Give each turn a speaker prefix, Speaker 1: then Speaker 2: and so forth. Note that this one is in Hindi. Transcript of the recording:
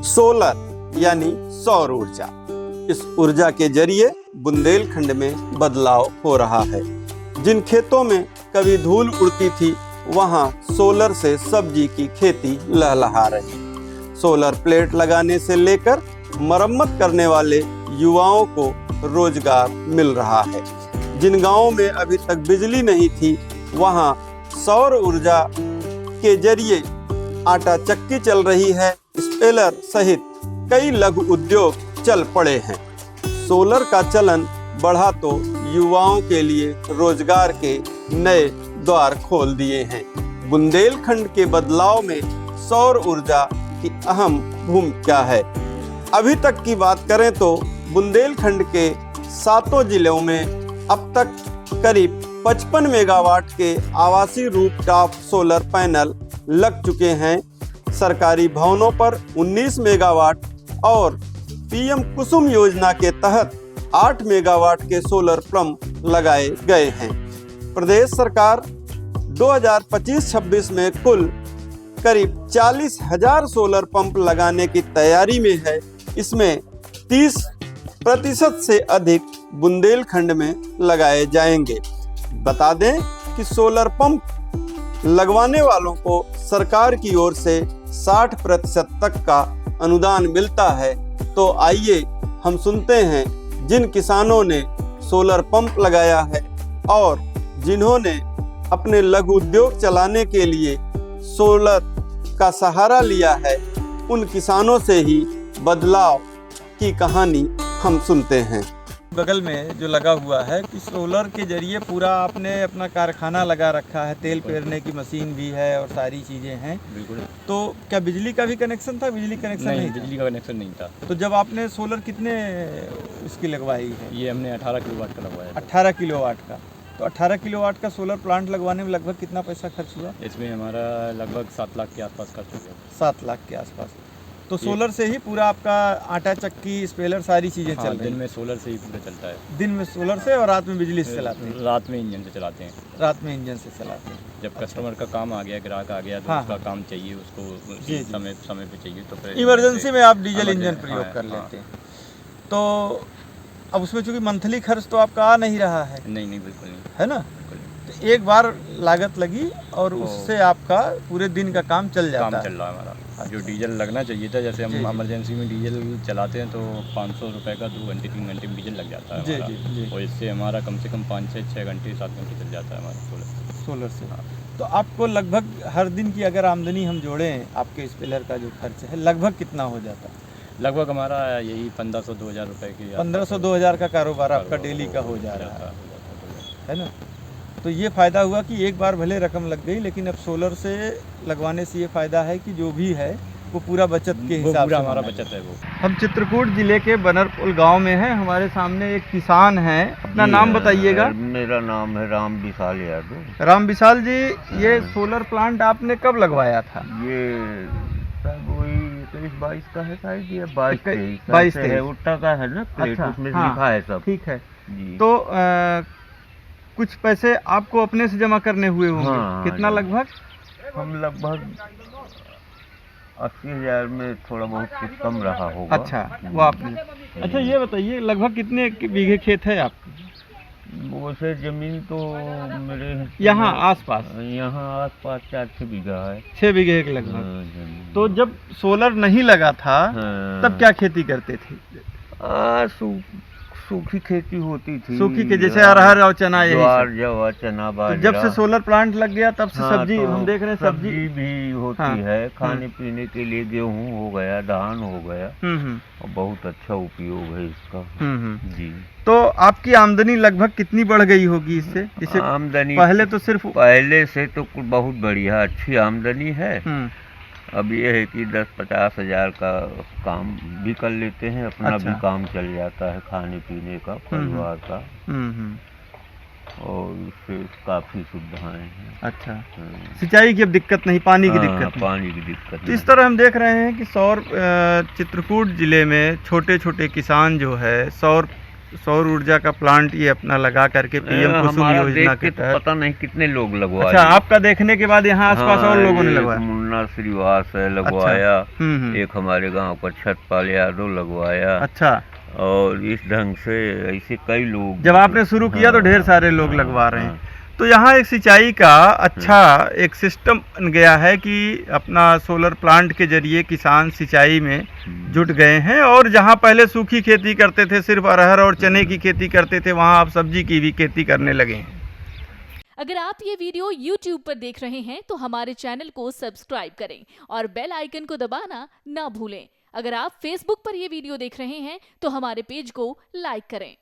Speaker 1: सोलर यानी सौर ऊर्जा। इस ऊर्जा के जरिए बुंदेलखंड में बदलाव हो रहा है। जिन खेतों में कभी धूल उड़ती थी, वहां सोलर से सब्जी की खेती लहलहा रही। सोलर प्लेट लगाने से लेकर मरम्मत करने वाले युवाओं को रोजगार मिल रहा है। जिन गांवों में अभी तक बिजली नहीं थी, वहां सौर ऊर्जा के जरिए आटा चक्की चल रही है। स्पेलर सहित कई लघु उद्योग चल पड़े हैं। सोलर का चलन बढ़ा तो युवाओं के लिए रोजगार के नए द्वार खोल दिए हैं। बुंदेलखंड के बदलाव में सौर ऊर्जा की अहम भूमिका है। अभी तक की बात करें तो बुंदेलखंड के 7 जिलों में अब तक करीब 55 मेगावाट के आवासीय रूफटॉप सोलर पैनल लग चुके हैं। सरकारी भवनों पर 19 मेगावाट और पीएम कुसुम योजना के तहत 8 मेगावाट के सोलर पंप लगाए गए हैं। प्रदेश सरकार 2025-26 में कुल करीब 40,000 सोलर पंप लगाने की तैयारी में है। इसमें 30% से अधिक बुंदेलखंड में लगाए जाएंगे। बता दें कि सोलर पंप लगवाने वालों को सरकार की ओर से 60% तक का अनुदान मिलता है। तो आइए हम सुनते हैं जिन किसानों ने सोलर पंप लगाया है और जिन्होंने अपने लघु उद्योग चलाने के लिए सोलर का सहारा लिया है, उन किसानों से ही बदलाव की कहानी हम सुनते हैं।
Speaker 2: बगल में जो लगा हुआ है कि सोलर के जरिए पूरा आपने अपना कारखाना लगा रखा है, तेल पेरने की मशीन भी है और सारी चीज़ें हैं।
Speaker 3: बिल्कुल।
Speaker 2: तो क्या बिजली का भी कनेक्शन था? बिजली कनेक्शन नहीं,
Speaker 3: बिजली का कनेक्शन नहीं था।
Speaker 2: तो जब आपने सोलर कितने इसकी लगवाई है?
Speaker 3: ये हमने 18 किलोवाट का लगवाया।
Speaker 2: 18 किलोवाट का। तो 18 किलोवाट का सोलर प्लांट लगवाने में लगभग कितना पैसा खर्च हुआ?
Speaker 3: इसमें हमारा लगभग 7 लाख के आसपास खर्च हो गया।
Speaker 2: 7 लाख के आसपास। तो सोलर से ही पूरा आपका आटा चक्की, स्पेलर, सारी चीज़ें चल रही हैं?
Speaker 3: दिन में सोलर से ही पूरा चलता है।
Speaker 2: दिन में सोलर से और रात में बिजली से चलाते हैं?
Speaker 3: रात में इंजन से चलाते हैं।
Speaker 2: रात में इंजन से चलाते हैं।
Speaker 3: जब कस्टमर का काम आ गया, ग्राहक आ गया, तो
Speaker 2: हाँ,
Speaker 3: उसका काम चाहिए, उसको
Speaker 2: जी।
Speaker 3: समय पे चाहिए, तो फिर
Speaker 2: इमरजेंसी में आप डीजल इंजन प्रयोग कर लेते हैं। तो अब उसमें चूंकि मंथली खर्च तो आपका आ नहीं रहा है।
Speaker 3: नहीं, बिल्कुल नहीं,
Speaker 2: है ना? तो एक बार लागत लगी और उससे आपका पूरे दिन का काम चल जाता है।
Speaker 3: काम चल रहा है हमारा। जो डीजल लगना चाहिए था, जैसे हम इमरजेंसी में डीजल चलाते हैं तो 500 रुपये का 2 घंटे 3 घंटे में डीजल लग जाता है हमारा। और इससे हमारा कम से कम 5 से 6 घंटे 7 घंटे चल जाता है हमारा सोलर
Speaker 2: से। हाँ। तो आपको लगभग हर दिन की अगर आमदनी हम जोड़ें, आपके स्पेलर का जो खर्च है लगभग कितना हो जाता है?
Speaker 3: लगभग हमारा यही 1500-2000 रुपये की
Speaker 2: 1500-2000 का कारोबार आपका डेली का हो जा रहा है ना? तो ये फ़ायदा हुआ कि एक बार भले रकम लग गई, लेकिन अब सोलर से लगवाने से ये फ़ायदा है कि जो भी है वो पूरा बचत के हिसाब से
Speaker 3: हमारा बचत है। वो
Speaker 2: हम चित्रकूट जिले के बनरपुल गांव में हैं। हमारे सामने एक किसान हैं। अपना नाम बताइएगा।
Speaker 4: मेरा नाम है राम विशाल यादव।
Speaker 2: राम विशाल जी, ये सोलर प्लांट आपने कब लगवाया था?
Speaker 4: ये वही 21-22 का है शायद, ये 22-23 है। उट्टा का है ना प्लेट। अच्छा, उसमें लिखा है सब।
Speaker 2: ठीक है
Speaker 4: जी।
Speaker 2: तो कुछ पैसे आपको अपने से जमा करने हुए होंगे।
Speaker 4: हाँ,
Speaker 2: कितना लगभग?
Speaker 4: हम लगभग 80,000 में थोड़ा बहुत कुछ कम रहा होगा।
Speaker 2: अच्छा, वो आपने। अच्छा, ये बताइए लगभग कितने बीघे खेत है आपके?
Speaker 4: वैसे जमीन तो मेरे
Speaker 2: यहाँ आसपास
Speaker 4: 4-6 बीघा है।
Speaker 2: 6 बीघे के लगभग। तो जब सोलर नहीं लगा था तब क्या खेती करते थे?
Speaker 4: सूखी खेती होती थी।
Speaker 2: सूखी के जैसे अरहर और चना, यही
Speaker 4: जवा, चना, बाजरा।
Speaker 2: तो जब से सोलर प्लांट लग गया तब से सब्जी
Speaker 4: तो
Speaker 2: हम देख रहे हैं। सब्जी
Speaker 4: भी होती है खाने पीने के लिए। गेहूं हो गया, धान हो गया, और बहुत अच्छा उपयोग है इसका। जी।
Speaker 2: तो आपकी आमदनी लगभग कितनी बढ़ गई होगी इससे? जैसे
Speaker 4: आमदनी
Speaker 2: पहले
Speaker 4: से तो बहुत बढ़िया अच्छी आमदनी है। अब ये है कि 10-50 हज़ार का काम भी कर लेते हैं, अपना भी काम चल जाता है, खाने पीने का, परिवार का। और उससे काफ़ी सुविधाएं हैं।
Speaker 2: अच्छा, सिंचाई की अब दिक्कत नहीं, पानी की दिक्कत
Speaker 4: पानी की दिक्कत।
Speaker 2: तो इस तरह हम देख रहे हैं कि चित्रकूट जिले में छोटे छोटे किसान जो है सौर सौर ऊर्जा का प्लांट ये अपना लगा करके पीएम कुसुम
Speaker 4: हमारा
Speaker 2: योजना
Speaker 4: देख
Speaker 2: के
Speaker 4: के तो
Speaker 2: तहत।
Speaker 4: पता नहीं कितने लोग लगवाए।
Speaker 2: अच्छा, आपका देखने के बाद यहाँ आसपास
Speaker 4: हाँ,
Speaker 2: और लोगों ने
Speaker 4: एक
Speaker 2: लगवाया?
Speaker 4: मुन्ना श्रीवास है लगवाया,
Speaker 2: हम्म।
Speaker 4: एक हमारे गांव का छतपाल यादव लगवाया,
Speaker 2: अच्छा,
Speaker 4: और इस ढंग से ऐसे कई लोग।
Speaker 2: जब आपने शुरू किया तो ढेर सारे लोग
Speaker 4: हाँ,
Speaker 2: लगवा रहे हैं।
Speaker 4: हाँ।
Speaker 2: तो यहाँ एक सिंचाई का अच्छा एक सिस्टम बन गया है कि अपना सोलर प्लांट के जरिए किसान सिंचाई में जुट गए हैं, और जहाँ पहले सूखी खेती करते थे, सिर्फ अरहर और चने की खेती करते थे, वहाँ आप सब्जी की भी खेती करने लगे हैं।
Speaker 5: अगर आप ये वीडियो YouTube पर देख रहे हैं तो हमारे चैनल को सब्सक्राइब करें और बेल आइकन को दबाना ना भूलें। अगर आप Facebook पर ये वीडियो देख रहे हैं तो हमारे पेज को लाइक करें।